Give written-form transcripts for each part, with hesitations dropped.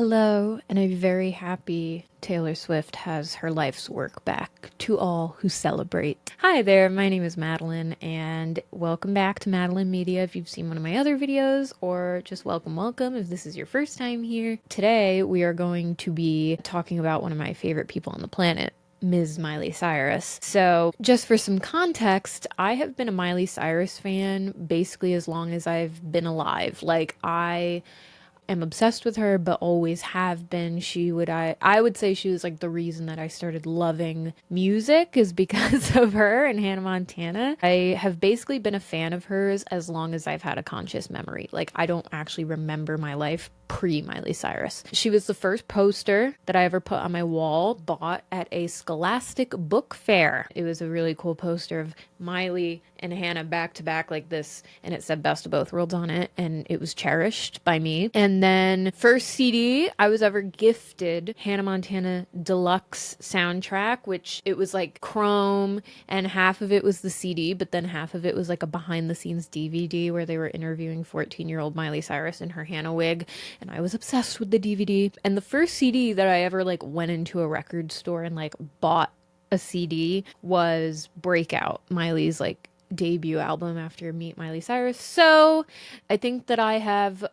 Hello, and I'm very happy Taylor Swift has her life's work back to all who celebrate. Hi there, my name is Madeline, and welcome back to Madeline Media if you've seen one of my other videos, or just welcome if this is your first time here. Today, we are going to be talking about one of my favorite people on the planet, Ms. Miley Cyrus. So, just for some context, I have been a Miley Cyrus fan basically as long as I've been alive. I am obsessed with her, but always have been. I would say she was like the reason that I started loving music is because of her and Hannah Montana. I have basically been a fan of hers as long as I've had a conscious memory. Like, I don't actually remember my life pre Miley Cyrus. She was the first poster that I ever put on my wall, bought at a Scholastic book fair. It was a really cool poster of Miley and Hannah back to back like this, and it said Best of Both Worlds on it, and it was cherished by me. And then first CD I was ever gifted, Hannah Montana Deluxe soundtrack, which it was like chrome, and half of it was the CD, but then half of it was like a behind the scenes DVD where they were interviewing 14-year-old Miley Cyrus in her Hannah wig, and I was obsessed with the DVD. And the first CD that I ever like went into a record store and like bought a CD was Breakout, Miley's like debut album after Meet Miley Cyrus. So I think that I have,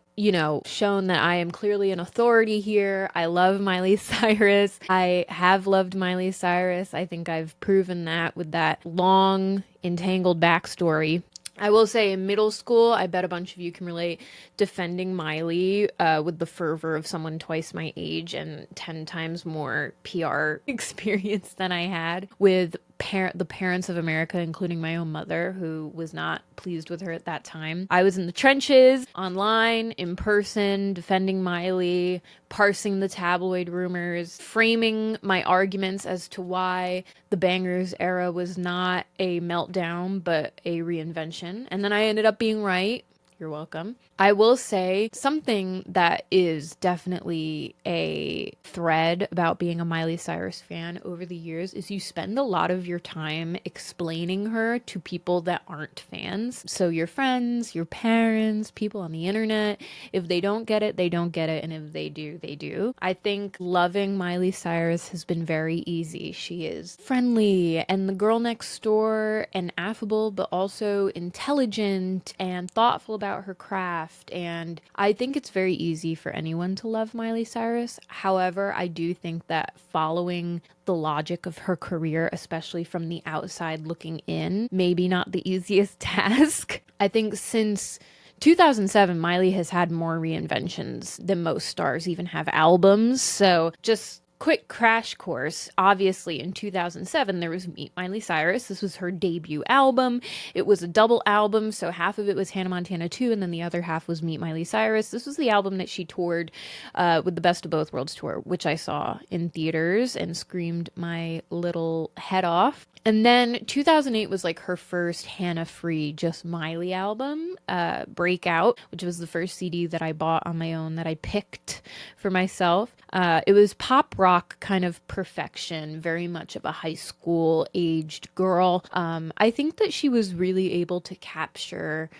shown that I am clearly an authority here. I love Miley Cyrus. I have loved Miley Cyrus. I think I've proven that with that long, entangled backstory. I will say in middle school, I bet a bunch of you can relate, defending Miley with the fervor of someone twice my age and 10 times more PR experience than I had with the parents of America, including my own mother, who was not pleased with her at that time. I was in the trenches, online, in person, defending Miley, parsing the tabloid rumors, framing my arguments as to why the Bangerz era was not a meltdown, but a reinvention. And then I ended up being right. You're welcome. I will say something that is definitely a thread about being a Miley Cyrus fan over the years is you spend a lot of your time explaining her to people that aren't fans. So your friends, your parents, people on the internet, if they don't get it, they don't get it. And if they do, they do. I think loving Miley Cyrus has been very easy. She is friendly and the girl next door and affable, but also intelligent and thoughtful about her craft. And I think it's very easy for anyone to love Miley Cyrus. However, I do think that following the logic of her career, especially from the outside looking in, maybe not the easiest task. I think since 2007, Miley has had more reinventions than most stars even have albums. So just quick crash course. Obviously, in 2007, there was Meet Miley Cyrus. This was her debut album. It was a double album, so half of it was Hannah Montana 2, and then the other half was Meet Miley Cyrus. This was the album that she toured with the Best of Both Worlds tour, which I saw in theaters and screamed my little head off. And then 2008 was like her first Hannah-free, just Miley album, Breakout, which was the first CD that I bought on my own that I picked for myself. It was pop rock kind of perfection, very much of a high school aged girl. I think that she was really able to capture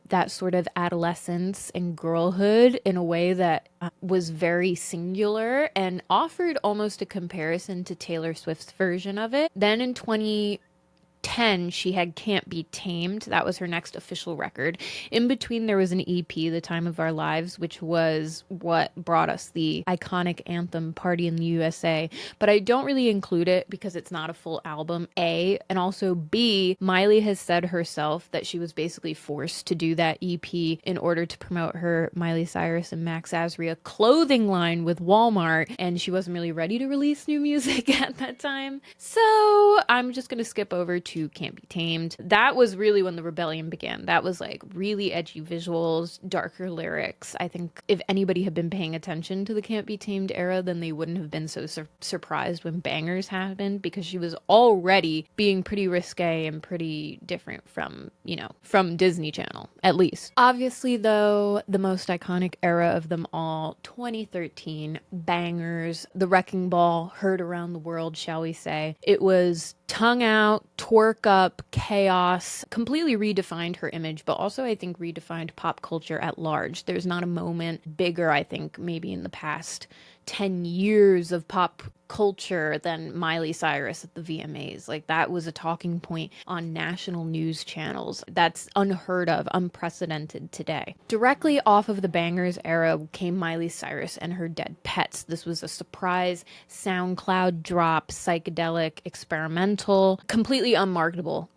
that sort of adolescence and girlhood in a way that was very singular and offered almost a comparison to Taylor Swift's version of it. Then in 2010, she had Can't Be Tamed. That was her next official record. In between, there was an EP, The Time of Our Lives, which was what brought us the iconic anthem Party in the USA. But I don't really include it because it's not a full album, A. And also, B, Miley has said herself that she was basically forced to do that EP in order to promote her Miley Cyrus and Max Azria clothing line with Walmart. And she wasn't really ready to release new music at that time. So I'm just going to skip over to Can't Be Tamed. That was really when the rebellion began. That was like really edgy visuals, darker lyrics. I think if anybody had been paying attention to the Can't Be Tamed era, then they wouldn't have been so surprised when Bangerz happened, because she was already being pretty risque and pretty different from, from Disney Channel, at least. Obviously, though, the most iconic era of them all, 2013, Bangerz, the wrecking ball heard around the world, shall we say. It was tongue out, twerk workup, chaos, completely redefined her image, but also I think redefined pop culture at large. There's not a moment bigger, I think, maybe in the past 10 years of pop culture than Miley Cyrus at the VMAs. Like, that was a talking point on national news channels. That's unheard of, unprecedented today. Directly off of the Bangerz era came Miley Cyrus and her Dead Petz. This was a surprise SoundCloud drop, psychedelic, experimental, completely unmarketable,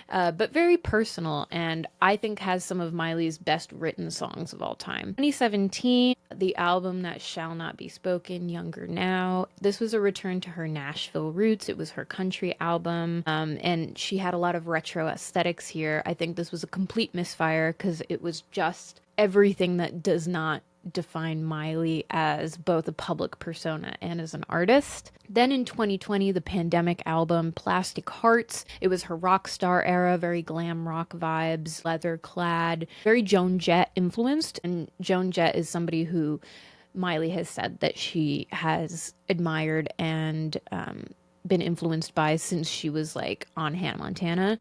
but very personal, and I think has some of Miley's best written songs of all time. 2017, the album That Shall Not Be Spoken, Younger Now. This was a return to her Nashville roots. It was her country album, and she had a lot of retro aesthetics here. I think this was a complete misfire because it was just everything that does not define Miley as both a public persona and as an artist. Then in 2020, the pandemic album Plastic Hearts. It was her rock star era, very glam rock vibes, leather clad, very Joan Jett influenced. And Joan Jett is somebody who Miley has said that she has admired and been influenced by since she was like on Hannah Montana.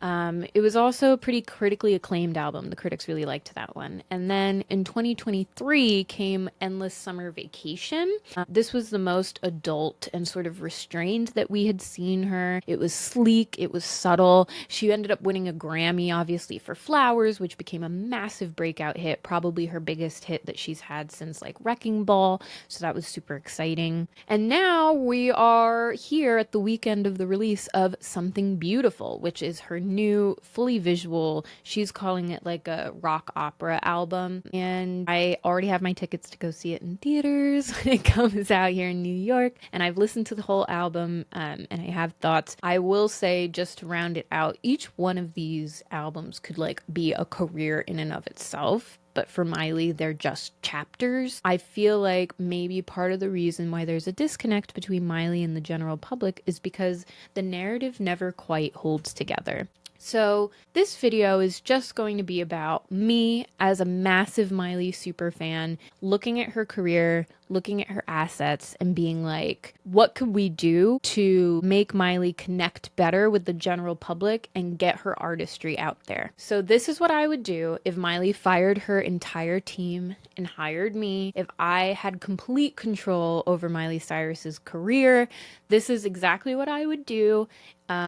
It was also a pretty critically acclaimed album. The critics really liked that one. And then in 2023 came Endless Summer Vacation. This was the most adult and sort of restrained that we had seen her. It was sleek, it was subtle. She ended up winning a Grammy, obviously, for Flowers, which became a massive breakout hit, probably her biggest hit that she's had since like Wrecking Ball. So that was super exciting. And now we are here at the weekend of the release of Something Beautiful, which is her new fully visual, she's calling it like a rock opera album, and I already have my tickets to go see it in theaters when it comes out here in New York, and I've listened to the whole album, and I have thoughts. I will say, just to round it out, each one of these albums could like be a career in and of itself. But for Miley, they're just chapters. I feel like maybe part of the reason why there's a disconnect between Miley and the general public is because the narrative never quite holds together. So this video is just going to be about me as a massive Miley super fan, looking at her career, looking at her assets, and being like, what could we do to make Miley connect better with the general public and get her artistry out there? So this is what I would do if Miley fired her entire team and hired me. If I had complete control over Miley Cyrus's career, this is exactly what I would do.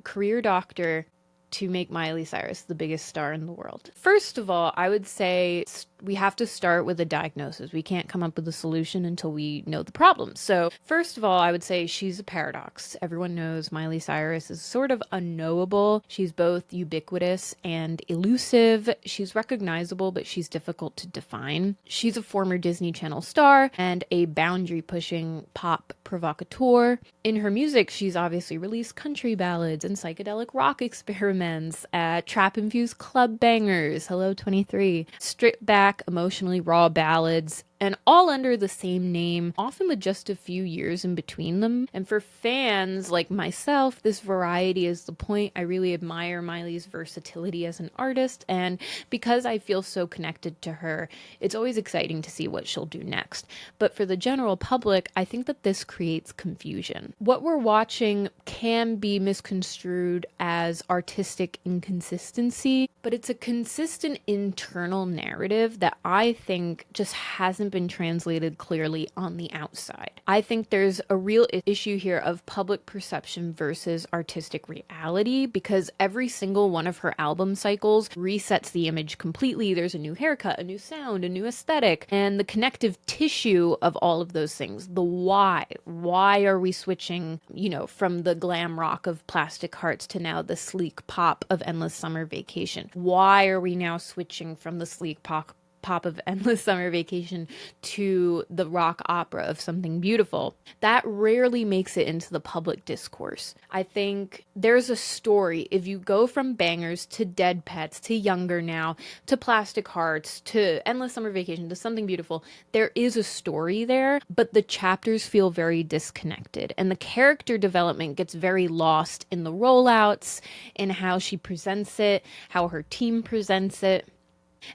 Career doctor to make Miley Cyrus the biggest star in the world. First of all, I would say we have to start with a diagnosis. We can't come up with a solution until we know the problem. So first of all, I would say she's a paradox. Everyone knows Miley Cyrus is sort of unknowable. She's both ubiquitous and elusive. She's recognizable, but she's difficult to define. She's a former Disney Channel star and a boundary-pushing pop provocateur. In her music, she's obviously released country ballads and psychedelic rock experiments, trap-infused club bangers, Hello 23, stripped back, emotionally raw ballads, and all under the same name, often with just a few years in between them. And for fans like myself, this variety is the point. I really admire Miley's versatility as an artist, and because I feel so connected to her, it's always exciting to see what she'll do next. But for the general public, I think that this creates confusion. What we're watching can be misconstrued as artistic inconsistency, but it's a consistent internal narrative that I think just hasn't been translated clearly on the outside. I think there's a real issue here of public perception versus artistic reality, because every single one of her album cycles resets the image completely. There's a new haircut, a new sound, a new aesthetic, and the connective tissue of all of those things. The why. Why are we switching, from the glam rock of Plastic Hearts to now the sleek pop of Endless Summer Vacation? Why are we now switching from the sleek pop of Endless Summer Vacation to the rock opera of Something Beautiful? That rarely makes it into the public discourse. I think there's a story. If you go from Bangerz to Dead Petz to Younger Now to Plastic Hearts to Endless Summer Vacation to Something Beautiful, there is a story there, but the chapters feel very disconnected, and the character development gets very lost in the rollouts, in how she presents it, how her team presents it.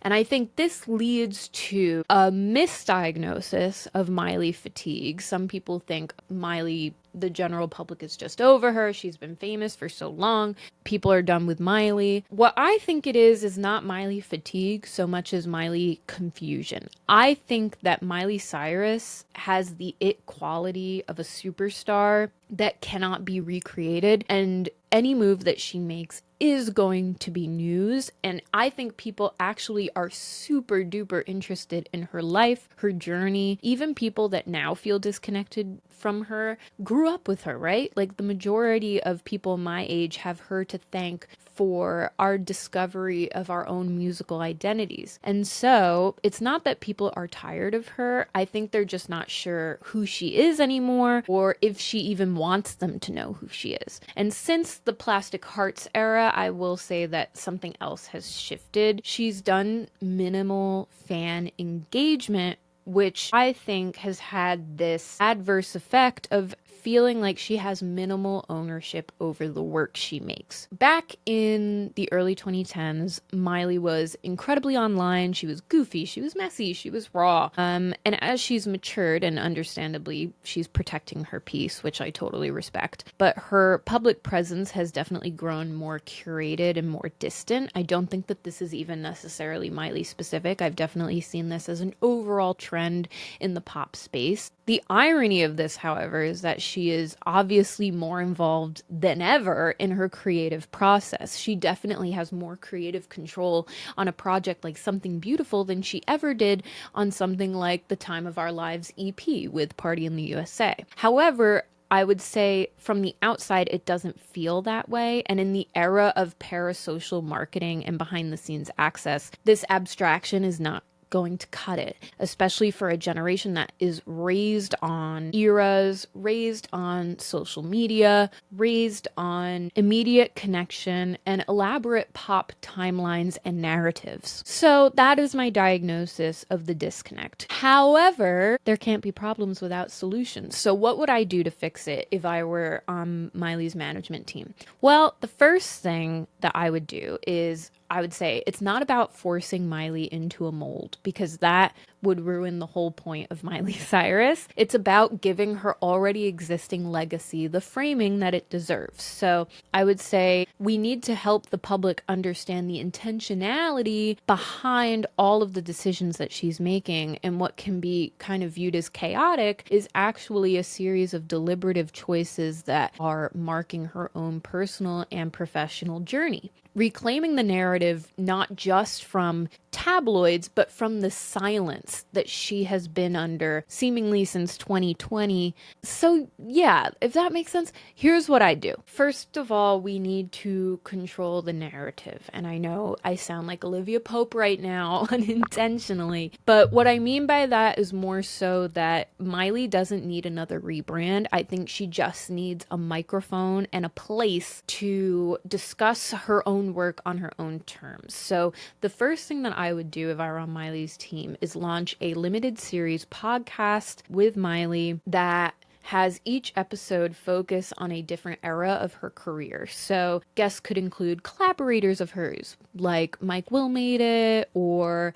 And I think this leads to a misdiagnosis of Miley fatigue. Some people think Miley, the general public is just over her. She's been famous for so long. People are done with Miley. What I think it is not Miley fatigue so much as Miley confusion. I think that Miley Cyrus has the it quality of a superstar that cannot be recreated, and any move that she makes is going to be news. And I think people actually are super duper interested in her life, her journey. Even people that now feel disconnected from her grew up with her, right? Like the majority of people my age have her to thank for our discovery of our own musical identities. And so it's not that people are tired of her. I think they're just not sure who she is anymore, or if she even wants them to know who she is. And since the Plastic Hearts era, I will say that something else has shifted. She's done minimal fan engagement, which I think has had this adverse effect of feeling like she has minimal ownership over the work she makes. Back in the early 2010s, Miley was incredibly online. She was goofy, she was messy, she was raw. And as she's matured, and understandably, she's protecting her peace, which I totally respect, but her public presence has definitely grown more curated and more distant. I don't think that this is even necessarily Miley specific. I've definitely seen this as an overall trend in the pop space. The irony of this, however, is that she is obviously more involved than ever in her creative process. She definitely has more creative control on a project like Something Beautiful than she ever did on something like the Time of Our Lives EP with Party in the USA. However, I would say from the outside, it doesn't feel that way. And in the era of parasocial marketing and behind the scenes access, this abstraction is not going to cut it, especially for a generation that is raised on eras, raised on social media, raised on immediate connection and elaborate pop timelines and narratives. So that is my diagnosis of the disconnect. However, there can't be problems without solutions. So what would I do to fix it if I were on Miley's management team? Well, the first thing that I would do is I would say it's not about forcing Miley into a mold, because that would ruin the whole point of Miley Cyrus. It's about giving her already existing legacy the framing that it deserves. So I would say we need to help the public understand the intentionality behind all of the decisions that she's making, and what can be kind of viewed as chaotic is actually a series of deliberative choices that are marking her own personal and professional journey. Reclaiming the narrative not just from tabloids, but from the silence that she has been under seemingly since 2020. So yeah, if that makes sense, here's what I do. First of all, we need to control the narrative. And I know I sound like Olivia Pope right now unintentionally, but what I mean by that is more so that Miley doesn't need another rebrand. I think she just needs a microphone and a place to discuss her own work on her own terms. So the first thing that I would do if I were on Miley's team is launch a limited series podcast with Miley that has each episode focus on a different era of her career. So guests could include collaborators of hers, like Mike Will Made It, or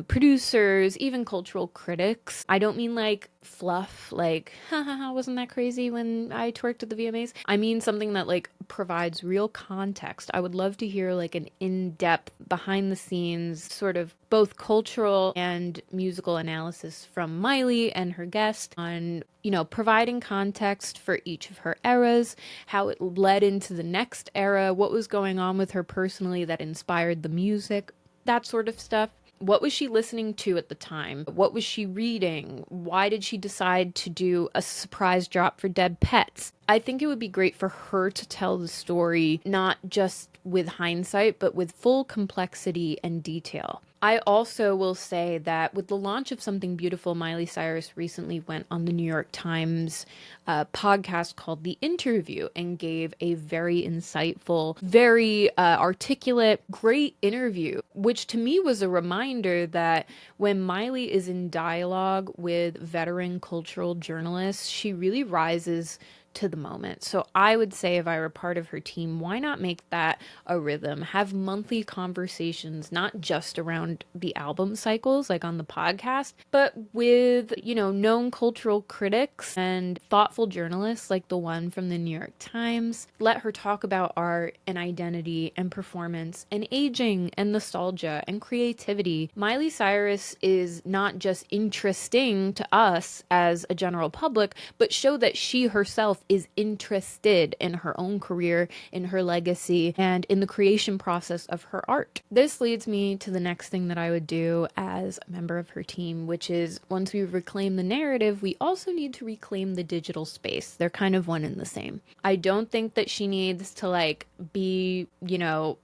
producers, even cultural critics. I don't mean like fluff, like, haha, wasn't that crazy when I twerked at the VMAs? I mean something that like provides real context. I would love to hear like an in-depth, behind the scenes, sort of both cultural and musical analysis from Miley and her guest on, you know, providing context for each of her eras, how it led into the next era, what was going on with her personally that inspired the music, that sort of stuff. What was she listening to at the time? What was she reading? Why did she decide to do a surprise drop for Dead Petz? I think it would be great for her to tell the story, not just with hindsight, but with full complexity and detail. I also will say that with the launch of Something Beautiful, Miley Cyrus recently went on the New York Times podcast called The Interview and gave a very insightful, very articulate, great interview, which to me was a reminder that when Miley is in dialogue with veteran cultural journalists, she really rises to the moment. So I would say if I were part of her team, why not make that a rhythm? Have monthly conversations, not just around the album cycles like on the podcast, but with, known cultural critics and thoughtful journalists like the one from the New York Times. Let her talk about art and identity and performance and aging and nostalgia and creativity. Miley Cyrus is not just interesting to us as a general public, but show that she herself is interested in her own career, in her legacy, and in the creation process of her art. This leads me to the next thing that I would do as a member of her team, which is once we reclaim the narrative, we also need to reclaim the digital space. They're kind of one and the same. I don't think that she needs to be,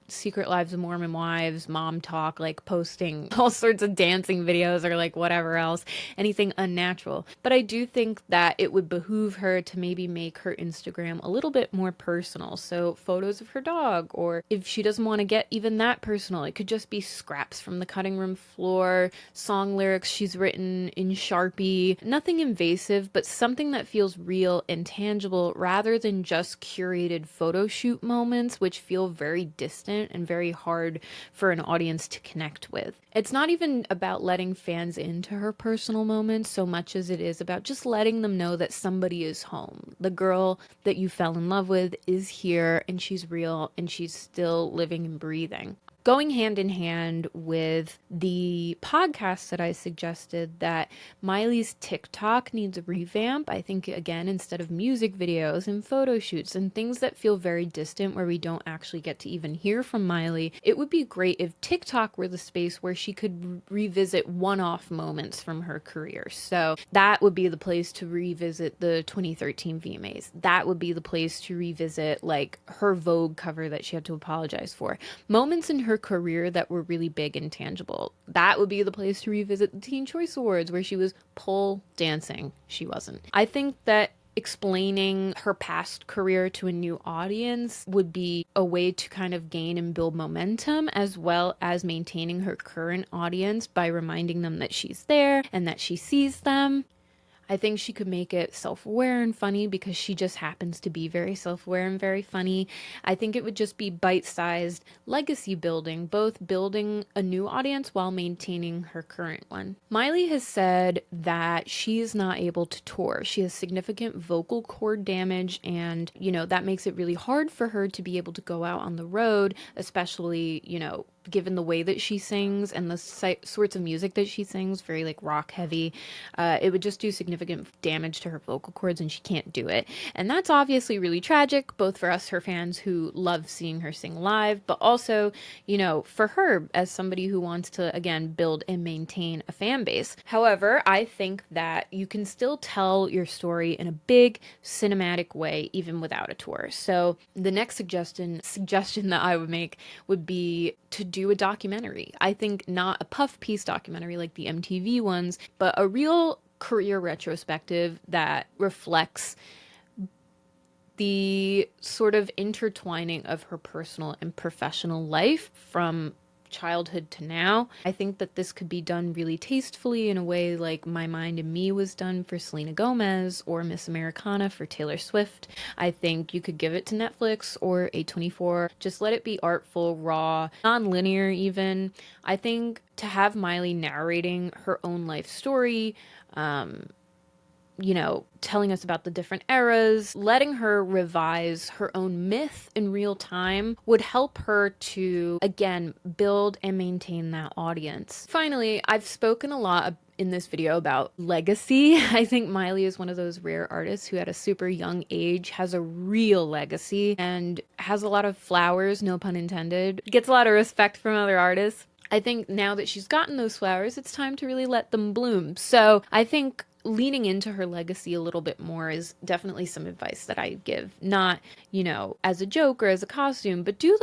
Secret Lives of Mormon Wives, mom talk, posting all sorts of dancing videos or whatever else, anything unnatural. But I do think that it would behoove her to maybe make her Instagram a little bit more personal. So photos of her dog, or if she doesn't want to get even that personal, it could just be scraps from the cutting room floor, song lyrics she's written in Sharpie, nothing invasive, but something that feels real and tangible rather than just curated photo shoot moments, which feel very distant and very hard for an audience to connect with. It's not even about letting fans into her personal moments so much as it is about just letting them know that somebody is home. The girl that you fell in love with is here, and she's real, and she's still living and breathing. Going hand in hand with the podcast that I suggested, that Miley's TikTok needs a revamp. I think, again, instead of music videos and photo shoots and things that feel very distant where we don't actually get to even hear from Miley, it would be great if TikTok were the space where she could revisit one-off moments from her career. So that would be the place to revisit the 2013 VMAs. That would be the place to revisit her Vogue cover that she had to apologize for. Moments in her career that were really big and tangible. That would be the place to revisit the Teen Choice Awards where she was pole dancing. She wasn't. I think that explaining her past career to a new audience would be a way to kind of gain and build momentum, as well as maintaining her current audience by reminding them that she's there and that she sees them. I think she could make it self-aware and funny because she just happens to be very self-aware and very funny. I think it would just be bite-sized legacy building, both building a new audience while maintaining her current one. Miley has said that she is not able to tour. She has significant vocal cord damage, and, that makes it really hard for her to be able to go out on the road, especially, given the way that she sings and the sorts of music that she sings, very rock heavy. It would just do significant damage to her vocal cords, and she can't do it. And that's obviously really tragic, both for us, her fans who love seeing her sing live, but also, for her as somebody who wants to, again, build and maintain a fan base. However, I think that you can still tell your story in a big cinematic way, even without a tour. So the next suggestion that I would make would be to do a documentary. I think not a puff piece documentary like the MTV ones, but a real career retrospective that reflects the sort of intertwining of her personal and professional life from childhood to now. I think that this could be done really tastefully in a way like My Mind and Me was done for Selena Gomez, or Miss Americana for Taylor Swift. I think you could give it to Netflix or A24. Just let it be artful, raw, non-linear even. I think to have Miley narrating her own life story, telling us about the different eras, letting her revise her own myth in real time would help her to, again, build and maintain that audience. Finally, I've spoken a lot in this video about legacy. I think Miley is one of those rare artists who at a super young age has a real legacy and has a lot of flowers, no pun intended, gets a lot of respect from other artists. I think now that she's gotten those flowers, it's time to really let them bloom. So I think leaning into her legacy a little bit more is definitely some advice that I give. Not, as a joke or as a costume, but do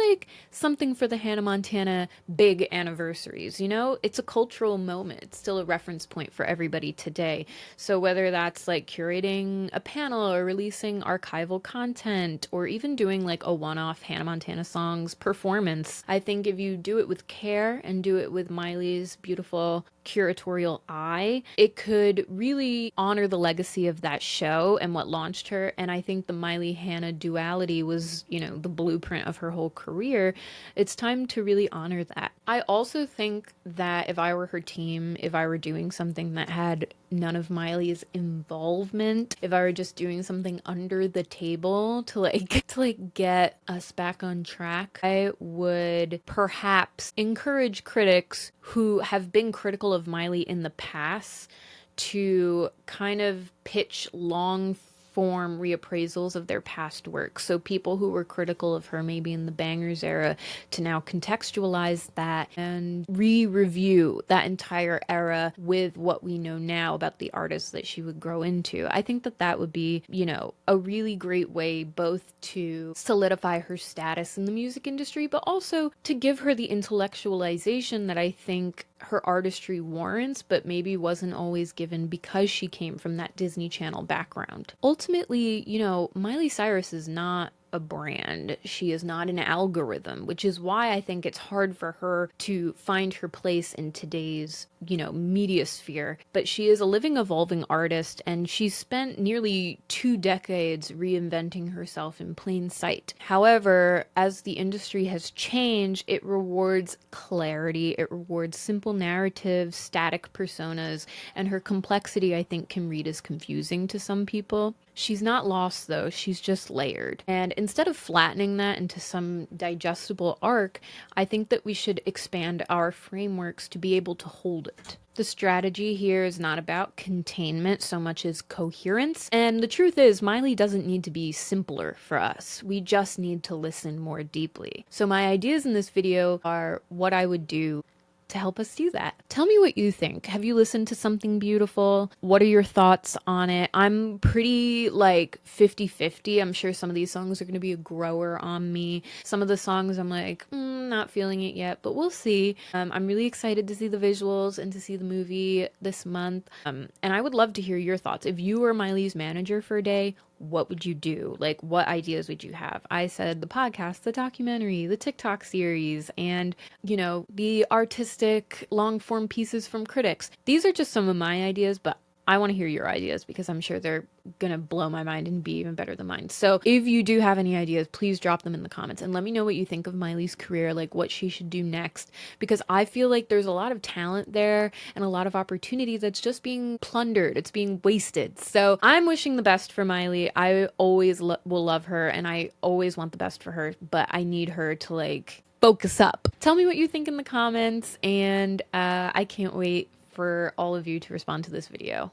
something for the Hannah Montana big anniversaries. It's a cultural moment. It's still a reference point for everybody today. So whether that's curating a panel or releasing archival content or even doing a one-off Hannah Montana songs performance, I think if you do it with care and do it with Miley's beautiful curatorial eye, it could really honor the legacy of that show and what launched her. And I think the Miley Hannah duality was, you know, the blueprint of her whole career. It's time to really honor that. I also think that if I were her team, if I were doing something that had none of Miley's involvement, if I were just doing something under the table to like get us back on track, I would perhaps encourage critics who have been critical of Miley in the past to kind of pitch long form reappraisals of their past work. So people who were critical of her maybe in the Bangerz era to now contextualize that and re-review that entire era with what we know now about the artists that she would grow into. I think that that would be, you know, a really great way both to solidify her status in the music industry, but also to give her the intellectualization that I think her artistry warrants, but maybe wasn't always given because she came from that Disney Channel background. Ultimately, you know, Miley Cyrus is not a brand. She is not an algorithm, which is why I think it's hard for her to find her place in today's, you know, media sphere. But she is a living, evolving artist, and she's spent nearly 2 decades reinventing herself in plain sight. However, as the industry has changed, it rewards clarity, it rewards simple narratives, static personas, and her complexity, I think, can read as confusing to some people. She's not lost though, she's just layered. And instead of flattening that into some digestible arc, I think that we should expand our frameworks to be able to hold it. The strategy here is not about containment so much as coherence. And the truth is, Miley doesn't need to be simpler for us. We just need to listen more deeply. So my ideas in this video are what I would do to help us do that. Tell me what you think. Have you listened to Something Beautiful? What are your thoughts on it? I'm pretty like 50-50. I'm sure some of these songs are going to be a grower on me. Some of the songs I'm like, not feeling it yet, but we'll see. I'm really excited to see the visuals and to see the movie this month. And I would love to hear your thoughts. If you were Miley's manager for a day, what would you do? Like, what ideas would you have? I said the podcast, the documentary, the TikTok series, and, you know, the artistic long form pieces from critics. These are just some of my ideas, but I want to hear your ideas because I'm sure they're gonna blow my mind and be even better than mine. So if you do have any ideas, please drop them in the comments and let me know what you think of Miley's career, like what she should do next, because I feel like there's a lot of talent there and a lot of opportunity that's just being plundered. It's being wasted. So I'm wishing the best for Miley. I always will love her and I always want the best for her, but I need her to like focus up. Tell me what you think in the comments, and I can't wait for all of you to respond to this video.